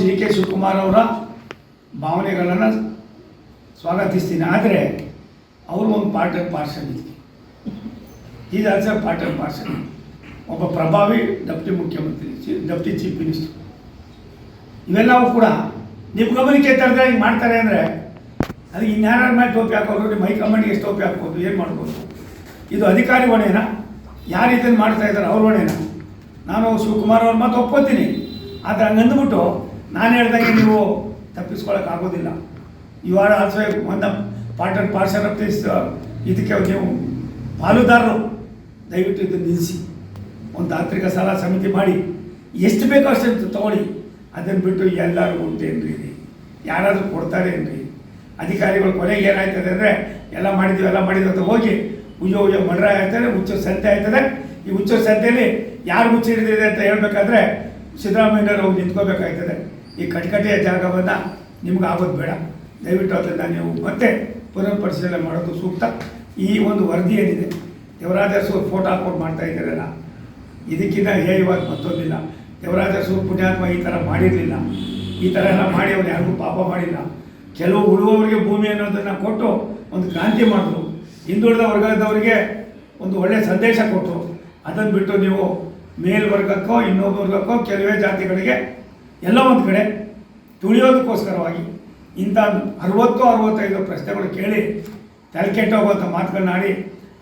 Shri K Shivakumar ಅವರ ಭಾವನೆಗಳನ್ನು ಸ್ವಾಗತಿಸ್ತೀನಿ. ಆದರೆ ಅವರು ಒಂದು ಪಾರ್ಟ್ ಆ್ಯಂಡ್ ಪಾರ್ಸಲ್ ಇದೆ. ಇದು ಆಲ್ಸೋ ಪಾರ್ಟ್ ಆ್ಯಂಡ್ ಪಾರ್ಸಲ್. ಒಬ್ಬ ಪ್ರಭಾವಿ ಡೆಪ್ಟಿ ಮುಖ್ಯಮಂತ್ರಿ, ಡೆಪ್ಟಿ ಚೀಫ್ ಮಿನಿಸ್ಟರ್, ಇವೆಲ್ಲವೂ ಕೂಡ ನಿಮ್ಮ ಗಮನಕ್ಕೆ ತರದ್ರೆ ಹಿಂಗೆ ಮಾಡ್ತಾರೆ ಅಂದರೆ ಅದಕ್ಕೆ ಇನ್ಯಾರ ಮೇಲೆ ಟೋಪಿ ಹಾಕೋರು, ನಿಮ್ಮ ಹೈಕಮಾಂಡ್ಗೆ ಎಷ್ಟು ಟೋಪಿ ಹಾಕ್ಬೋದು, ಏನು ಮಾಡ್ಬೋದು? ಇದು ಅಧಿಕಾರಿ ಹೊಣೆನಾ? ಯಾರು ಇದನ್ನು ಮಾಡ್ತಾ ಇದ್ದಾರೆ ಅವ್ರ ಹೊಣೆನಾ? ನಾನು ಶಿವಕುಮಾರ್ ಅವ್ರ ಮಾತು ಒಪ್ಕೋತೀನಿ, ಆದರೆ ಹಂಗಂದ್ಬಿಟ್ಟು ನಾನು ಹೇಳ್ದಂಗೆ ನೀವು ತಪ್ಪಿಸ್ಕೊಳ್ಳೋಕ್ಕಾಗೋದಿಲ್ಲ. ಯು ಆರ್ ಆಲ್ಸೋ ಒಂದು part and parcel of this. ಇದಕ್ಕೆ ನೀವು ಪಾಲುದಾರರು, ದಯವಿಟ್ಟು ಇದನ್ನು ನಿಲ್ಲಿಸಿ. ಒಂದು ತಾಂತ್ರಿಕ ಸಲಹಾ ಸಮಿತಿ ಮಾಡಿ ಎಷ್ಟು ಬೇಕೋ ಅಷ್ಟು ತೊಗೊಳ್ಳಿ. ಅದನ್ನು ಬಿಟ್ಟು ಎಲ್ಲರೂ ಉಂಟೇನ್ರಿ, ಯಾರಾದರೂ ಕೊಡ್ತಾರೇನ್ರಿ? ಅಧಿಕಾರಿಗಳು ಕೊನೆಗೆ ಏನಾಯ್ತದೆ ಅಂದರೆ ಎಲ್ಲ ಮಾಡಿದ್ದೀವಿ ಅಂತ ಹೋಗಿ ಉಯ್ಯೋ ಮಡ್ರ ಆಯ್ತದೆ, ಹುಚ್ಚು ಸಂತೆ ಆಯ್ತದೆ. ಈ ಹುಚ್ಚು ಸಂತೆಯಲ್ಲಿ ಯಾರು ಹುಚ್ಚು ಹಿಡಿದಿದೆ ಅಂತ ಹೇಳ್ಬೇಕಾದ್ರೆ ಸಿದ್ದರಾಮಯ್ಯನವರು ಹೋಗಿ ನಿಂತ್ಕೋಬೇಕಾಯ್ತದೆ. ಈ ಕಟಕಟೆಯ ಜಾಗವನ್ನು ನಿಮ್ಗೆ ಆಗೋದು ಬೇಡ. ದಯವಿಟ್ಟು ಅದನ್ನು ನೀವು ಮತ್ತೆ ಪುನರ್ ಪರಿಶೀಲನೆ ಮಾಡೋದು ಸೂಕ್ತ. ಈ ಒಂದು ವರದಿ ಏನಿದೆ, ದೇವರಾಜ ಅರಸು ಫೋಟೋ ಹಾಕ್ಕೊಂಡು ಮಾಡ್ತಾ ಇದ್ದಾರಲ್ಲ, ಇದಕ್ಕಿಂತ ಹೇಯವಾದ ಮತ್ತೊಂದಿಲ್ಲ. ದೇವರಾಜ ಅರಸು ಪುಣ್ಯಾತ್ಮ ಈ ಥರ ಮಾಡಿರಲಿಲ್ಲ. ಈ ಥರ ಎಲ್ಲ ಮಾಡಿ ಅವ್ರು ಯಾರಿಗೂ ಪಾಪ ಮಾಡಿಲ್ಲ. ಕೆಲವು ಉಳುವವರಿಗೆ ಭೂಮಿ ಅನ್ನೋದನ್ನು ಕೊಟ್ಟು ಒಂದು ಕ್ರಾಂತಿ ಮಾಡಿದ್ರು. ಹಿಂದುಳಿದ ವರ್ಗದವರಿಗೆ ಒಂದು ಒಳ್ಳೆಯ ಸಂದೇಶ ಕೊಟ್ಟರು. ಅದನ್ನು ಬಿಟ್ಟು ನೀವು ಮೇಲ್ವರ್ಗಕ್ಕೋ ಇನ್ನೊಬ್ಬ ವರ್ಗಕ್ಕೋ ಕೆಲವೇ ಜಾತಿಗಳಿಗೆ ಎಲ್ಲ ಒಂದು ಕಡೆ ತುಳಿಯೋದಕ್ಕೋಸ್ಕರವಾಗಿ ಇಂಥ 60-65 ಪ್ರಶ್ನೆಗಳು ಕೇಳಿ ತಲೆಕೆಟ್ಟೋಗುವಂಥ ಮಾತುಗಳನ್ನಾಡಿ,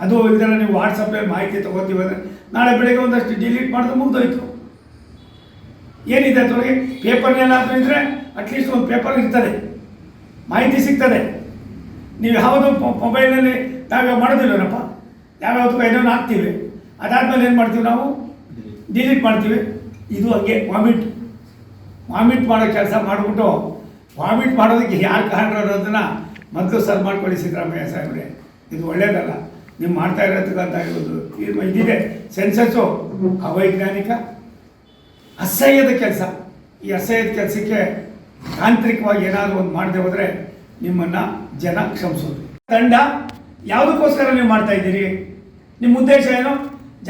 ಅದು ಇದನ್ನು ನೀವು ವಾಟ್ಸಪ್ಪಲ್ಲಿ ಮಾಹಿತಿ ತೊಗೋತೀವಿ ಅಂದರೆ ನಾಳೆ ಬೆಳಗ್ಗೆ ಒಂದಷ್ಟು ಡಿಲೀಟ್ ಮಾಡಿದ್ರೆ ಮುಗಿದೋಯ್ತು. ಏನಿದೆ ಅದರೊಳಗೆ? ಪೇಪರ್ನೇನಾದರೂ ಇದ್ದರೆ ಅಟ್ಲೀಸ್ಟ್ ಒಂದು ಪೇಪರ್ ಇರ್ತದೆ, ಮಾಹಿತಿ ಸಿಗ್ತದೆ. ನೀವು ಯಾವುದು ಮೊಬೈಲಲ್ಲಿ ನಾವ್ಯಾವ ಮಾಡೋದಿಲ್ಲನಪ್ಪ, ಯಾವ್ಯಾವುದಕ್ಕೂ ಏನೋ ಹಾಕ್ತೀವಿ, ಅದಾದಮೇಲೆ ಏನು ಮಾಡ್ತೀವಿ ನಾವು? ಡಿಲೀಟ್ ಮಾಡ್ತೀವಿ. ಇದು ಹಂಗೆ ವಾಮಿಟ್ ಮಾಡೋ ಕೆಲಸ ಮಾಡಿಬಿಟ್ಟು ವಾಮಿಟ್ ಮಾಡೋದಕ್ಕೆ ಯಾರು ಕಾರಣ ಅನ್ನೋದನ್ನು ಮೊದಲು ಸರ್ ಮಾಡ್ಕೊಳ್ಳಿ ಸಿದ್ದರಾಮಯ್ಯ ಸಾಹೇಬ್ರೆ. ಇದು ಒಳ್ಳೆಯದಲ್ಲ. ನೀವು ಮಾಡ್ತಾ ಇರೋದಕ್ಕಂತ ಇರೋದು ಇದಿದೆ. ಸೆನ್ಸಸ್ಸು ಅವೈಜ್ಞಾನಿಕ ಅಸಹ್ಯದ ಕೆಲಸ. ಈ ಅಸಹ್ಯದ ಕೆಲಸಕ್ಕೆ ತಾಂತ್ರಿಕವಾಗಿ ಏನಾದರೂ ಒಂದು ಮಾಡದೆ ಹೋದರೆ ನಿಮ್ಮನ್ನು ಜನ ಕ್ಷಮಿಸೋದು. ತಂಡ ಯಾವುದಕ್ಕೋಸ್ಕರ ನೀವು ಮಾಡ್ತಾ ಇದ್ದೀರಿ? ನಿಮ್ಮ ಉದ್ದೇಶ ಏನು?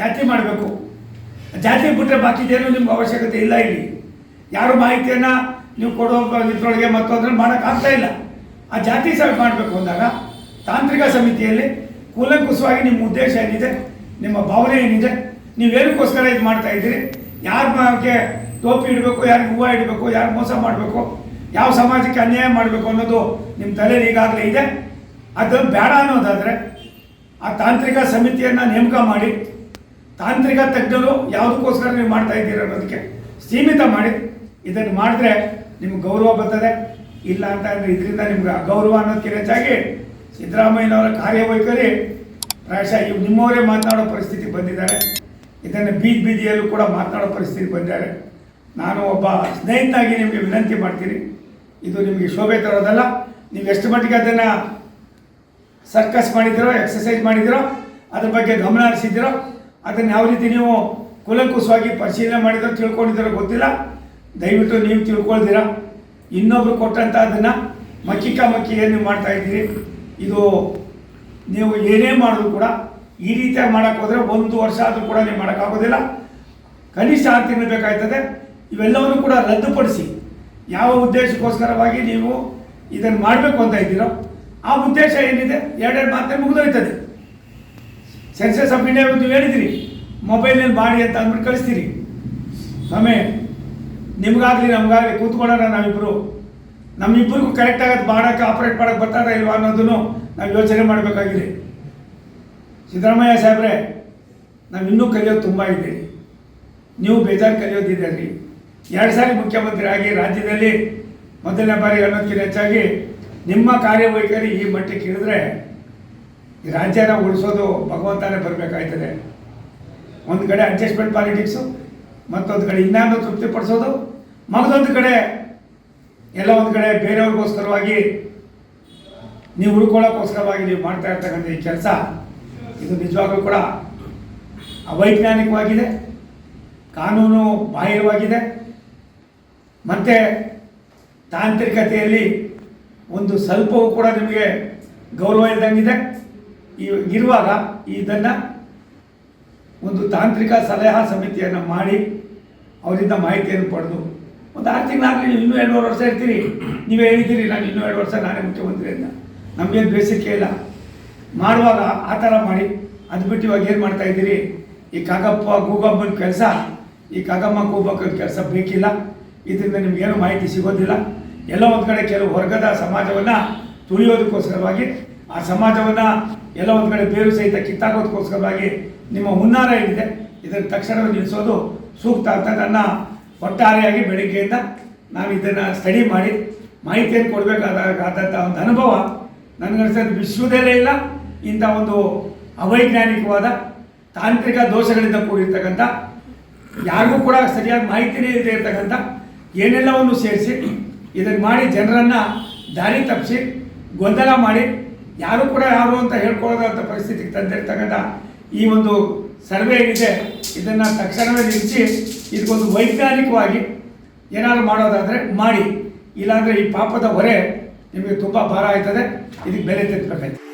ಜಾತಿ ಮಾಡಬೇಕು. ಜಾತಿ ಬಿಟ್ಟರೆ ಬಾಕಿದೇನು ನಿಮ್ಗೆ ಅವಶ್ಯಕತೆ ಇಲ್ಲ. ಇಲ್ಲಿ ಯಾರು ಮಾಹಿತಿಯನ್ನು ನೀವು ಕೊಡೋ ಇದ್ರೊಳಗೆ ಮತ್ತೊಂದ್ರೆ ಮಾಡೋಕ್ಕಾಗ್ತಾ ಇಲ್ಲ. ಆ ಜಾತಿ ಸಭೆ ಮಾಡಬೇಕು ಅಂದಾಗ ತಾಂತ್ರಿಕ ಸಮಿತಿಯಲ್ಲಿ ಕೂಲಂಕುಷವಾಗಿ ನಿಮ್ಮ ಉದ್ದೇಶ ಏನಿದೆ, ನಿಮ್ಮ ಭಾವನೆ ಏನಿದೆ, ನೀವೇನಕ್ಕೋಸ್ಕರ ಇದು ಮಾಡ್ತಾ ಇದ್ದೀರಿ, ಯಾರ ಬಗ್ಗೆ ಟೋಪಿ ಇಡಬೇಕು, ಯಾರಿಗೆ ಹೂವು ಇಡಬೇಕು, ಯಾರು ಮೋಸ ಮಾಡಬೇಕು, ಯಾವ ಸಮಾಜಕ್ಕೆ ಅನ್ಯಾಯ ಮಾಡಬೇಕು ಅನ್ನೋದು ನಿಮ್ಮ ತಲೆಯಲ್ಲಿ ಈಗಾಗಲೇ ಇದೆ. ಅದನ್ನು ಬೇಡ ಅನ್ನೋದಾದರೆ ಆ ತಾಂತ್ರಿಕ ಸಮಿತಿಯನ್ನು ನೇಮಕ ಮಾಡಿ, ತಾಂತ್ರಿಕ ತಜ್ಞರು ಯಾವುದಕ್ಕೋಸ್ಕರ ನೀವು ಮಾಡ್ತಾ ಇದ್ದೀರಿ ಅನ್ನೋದಕ್ಕೆ ಸೀಮಿತ ಮಾಡಿ. ಇದನ್ನು ಮಾಡಿದ್ರೆ ನಿಮ್ಗೆ ಗೌರವ ಬರ್ತದೆ. ಇಲ್ಲ ಅಂತ ಅಂದರೆ ಇದರಿಂದ ನಿಮ್ಗೆ ಗೌರವ ಅನ್ನೋದಕ್ಕಿಂತ ಹೆಚ್ಚಾಗಿ ಸಿದ್ದರಾಮಯ್ಯನವರ ಕಾರ್ಯವೈಖರಿ ಪ್ರಾಯಶಃ ನಿಮ್ಮವರೇ ಮಾತನಾಡೋ ಪರಿಸ್ಥಿತಿ ಬಂದಿದ್ದಾರೆ. ಇದನ್ನು ಬೀದಿಯಲ್ಲೂ ಕೂಡ ಮಾತನಾಡೋ ಪರಿಸ್ಥಿತಿ ಬಂದಿದ್ದಾರೆ. ನಾನು ಒಬ್ಬ ಸ್ನೇಹಿತನಾಗಿ ನಿಮಗೆ ವಿನಂತಿ ಮಾಡ್ತೀನಿ, ಇದು ನಿಮಗೆ ಶೋಭೆ ತರೋದಲ್ಲ. ನೀವು ಎಷ್ಟು ಮಟ್ಟಿಗೆ ಅದನ್ನು ಸರ್ಕಸ್ ಮಾಡಿದ್ದೀರೋ, ಎಕ್ಸಸೈಸ್ ಮಾಡಿದ್ದೀರೋ, ಅದ್ರ ಬಗ್ಗೆ ಗಮನ ಹರಿಸಿದ್ದೀರೋ, ಅದನ್ನು ಯಾವ ರೀತಿ ನೀವು ಕೂಲಂಕುಷವಾಗಿ ಪರಿಶೀಲನೆ ಮಾಡಿದ್ರೋ ತಿಳ್ಕೊಂಡಿದ್ದೀರೋ ಗೊತ್ತಿಲ್ಲ. ದಯವಿಟ್ಟು ನೀವು ತಿಳ್ಕೊಳ್ತೀರ. ಇನ್ನೊಬ್ರು ಕೊಟ್ಟಂಥ ಅದನ್ನು ಮಕ್ಕಿ ಏನು ನೀವು ಮಾಡ್ತಾ ಇದ್ದೀರಿ? ಇದು ನೀವು ಏನೇ ಮಾಡಿದ್ರು ಕೂಡ ಈ ರೀತಿಯಾಗಿ ಮಾಡೋಕ್ಕೆ ಹೋದರೆ 1 ವರ್ಷ ಆದರೂ ಕೂಡ ನೀವು ಮಾಡೋಕ್ಕಾಗೋದಿಲ್ಲ. ಕನಿಷ್ಠ 6 ತಿಂಗಳು ಬೇಕಾಗ್ತದೆ. ಇವೆಲ್ಲವನ್ನು ಕೂಡ ರದ್ದುಪಡಿಸಿ ಯಾವ ಉದ್ದೇಶಕ್ಕೋಸ್ಕರವಾಗಿ ನೀವು ಇದನ್ನು ಮಾಡಬೇಕು ಅಂತ ಇದ್ದೀರೋ ಆ ಉದ್ದೇಶ ಏನಿದೆ 2 ಮಾತ್ರ ಮುಗಿದೋಯ್ತದೆ. ಸೆನ್ಸಸ್ ಆಫ್ ಇಂಡಿಯಾ ನೀವು ಹೇಳಿದಿರಿ, ಮೊಬೈಲ್ನಲ್ಲಿ ಮಾಡಿ ಅಂತ ಅಂದ್ಬಿಟ್ಟು ಕಳಿಸ್ತೀರಿ. ಸ್ವಾಮಿ, ನಿಮಗಾಗಲಿ ನಮಗಾಗಲಿ ಕೂತ್ಕೊಳ್ಳೋಣ, ನಮ್ಮಿಬ್ಬರಿಗೂ ಕರೆಕ್ಟಾಗಿ ಮಾಡೋಕ್ಕೆ ಆಪ್ರೇಟ್ ಮಾಡೋಕ್ಕೆ ಬರ್ತಾರ ಇಲ್ವಾ ಅನ್ನೋದನ್ನು ನಾವು ಯೋಚನೆ ಮಾಡಬೇಕಾಗಿದೆ. ಸಿದ್ದರಾಮಯ್ಯ ಸಾಹೇಬ್ರೆ, ನಾವು ಇನ್ನೂ ಕಲಿಯೋದು ತುಂಬ ಇದೆ. ನೀವು ಬೇಜಾರು ಕಲಿಯೋದಿದೆ ರೀ. 2 ಸಾರಿ ಮುಖ್ಯಮಂತ್ರಿ ಆಗಿ ರಾಜ್ಯದಲ್ಲಿ ಮೊದಲನೇ ಬಾರಿ ಅನ್ನೋದಕ್ಕಿಂತ ಹೆಚ್ಚಾಗಿ ನಿಮ್ಮ ಕಾರ್ಯವೈಖರಿ ಈ ಮಟ್ಟಕ್ಕೆ ಇಳಿದ್ರೆ ಈ ರಾಜ್ಯನ ಉಳಿಸೋದು ಭಗವಂತನೇ ಬರಬೇಕಾಯ್ತದೆ. ಒಂದು ಕಡೆ ಅಡ್ಜಸ್ಟ್ಮೆಂಟ್ ಪಾಲಿಟಿಕ್ಸು, ಮತ್ತೊಂದು ಕಡೆ ಇನ್ನಾನು ತೃಪ್ತಿಪಡಿಸೋದು, ಮಗದೊಂದು ಕಡೆ ಎಲ್ಲ ಒಂದು ಕಡೆ ಬೇರೆಯವ್ರಿಗೋಸ್ಕರವಾಗಿ ನೀವು ಉಳ್ಕೊಳ್ಳೋಕ್ಕೋಸ್ಕರವಾಗಿ ನೀವು ಮಾಡ್ತಾ ಇರ್ತಕ್ಕಂಥ ಈ ಕೆಲಸ, ಇದು ನಿಜವಾಗ್ಲೂ ಕೂಡ ಅವೈಜ್ಞಾನಿಕವಾಗಿದೆ, ಕಾನೂನು ಬಾಹಿರವಾಗಿದೆ, ಮತ್ತು ತಾಂತ್ರಿಕತೆಯಲ್ಲಿ ಒಂದು ಸ್ವಲ್ಪವೂ ಕೂಡ ನಿಮಗೆ ಗೌರವ ಇದ್ದಂಗಿದೆ. ಇರುವಾಗ ಇದನ್ನು ಒಂದು ತಾಂತ್ರಿಕ ಸಲಹಾ ಸಮಿತಿಯನ್ನು ಮಾಡಿ ಅವರಿಂದ ಮಾಹಿತಿಯನ್ನು ಪಡೆದು ಒಂದು 6 ತಿಂಗಳಾಗಲಿ ನೀವು ಇನ್ನೂ 2.5 ವರ್ಷ ಇರ್ತೀರಿ. ನೀವೇ ಹೇಳಿದ್ದೀರಿ ನಾನು ಇನ್ನೂ 2 ವರ್ಷ ನಾನೇ ಮುಖ್ಯಮಂತ್ರಿ ಅಂತ. ನಮಗೇನು ಬೇಸಿಕೆ ಇಲ್ಲ. ಮಾಡುವಾಗ ಆ ಥರ ಮಾಡಿ, ಅದು ಬಿಟ್ಟು ಇವಾಗ ಏನು ಮಾಡ್ತಾ ಇದ್ದೀರಿ? ಈ ಕಾಗಪ್ಪ ಗೂಗಮ್ಮನ ಕೆಲಸ, ಈ ಕಾಗಮ್ಮ ಗೂಬಕ್ಕನ ಕೆಲಸ ಬೇಕಿಲ್ಲ. ಇದರಿಂದ ನಿಮಗೇನು ಮಾಹಿತಿ ಸಿಗೋದಿಲ್ಲ. ಎಲ್ಲ ಒಂದು ಕಡೆ ಕೆಲವು ವರ್ಗದ ಸಮಾಜವನ್ನು ತುಳಿಯೋದಕ್ಕೋಸ್ಕರವಾಗಿ, ಆ ಸಮಾಜವನ್ನು ಎಲ್ಲ ಒಂದು ಕಡೆ ಬೇರು ಸಹಿತ ಕಿತ್ತಾಕೋದಕ್ಕೋಸ್ಕರವಾಗಿ ನಿಮ್ಮ ಹುನ್ನಾರ ಏನಿದೆ ಇದನ್ನು ತಕ್ಷಣವೇ ನಿಲ್ಲಿಸೋದು ಸೂಕ್ತ ಅಂತ ನನ್ನ ಒಟ್ಟಾರೆಯಾಗಿ ಬೆಳಿಗ್ಗೆಯಿಂದ ನಾನು ಇದನ್ನು ಸ್ಟಡಿ ಮಾಡಿ ಮಾಹಿತಿಯನ್ನು ಕೊಡಬೇಕಾದಂಥ ಒಂದು ಅನುಭವ ನನಗನ್ನಿಸ್ತದೆ ವಿಶ್ವದಲ್ಲೇ ಇಲ್ಲ. ಇಂಥ ಒಂದು ಅವೈಜ್ಞಾನಿಕವಾದ ತಾಂತ್ರಿಕ ದೋಷಗಳಿಂದ ಕೂಡಿರ್ತಕ್ಕಂಥ, ಯಾರಿಗೂ ಕೂಡ ಸರಿಯಾಗಿ ಮಾಹಿತಿನೇ ಇಲ್ಲದೆ ಇರ್ತಕ್ಕಂಥ ಏನೆಲ್ಲವನ್ನು ಸೇರಿಸಿ ಇದನ್ನು ಮಾಡಿ ಜನರನ್ನು ದಾರಿ ತಪ್ಪಿಸಿ ಗೊಂದಲ ಮಾಡಿ ಯಾರು ಕೂಡ ಯಾರು ಅಂತ ಹೇಳ್ಕೊಳ್ಳೋದಂಥ ಪರಿಸ್ಥಿತಿಗೆ ತಂದಿರ್ತಕ್ಕಂಥ ಈ ಒಂದು ಸರ್ವೆ ಏನಿದೆ ಇದನ್ನು ತಕ್ಷಣವೇ ನಿಲ್ಲಿಸಿ ಇದಕ್ಕೊಂದು ವೈಜ್ಞಾನಿಕವಾಗಿ ಏನಾದರೂ ಮಾಡೋದಾದರೆ ಮಾಡಿ. ಇಲ್ಲಾಂದರೆ ಈ ಪಾಪದ ಹೊರೆ ನಿಮಗೆ ತುಂಬ ಭಾರ ಆಯ್ತದೆ. ಇದಕ್ಕೆ ಬೆಲೆ ತೆತ್ತಬೇಕಾಯ್ತು.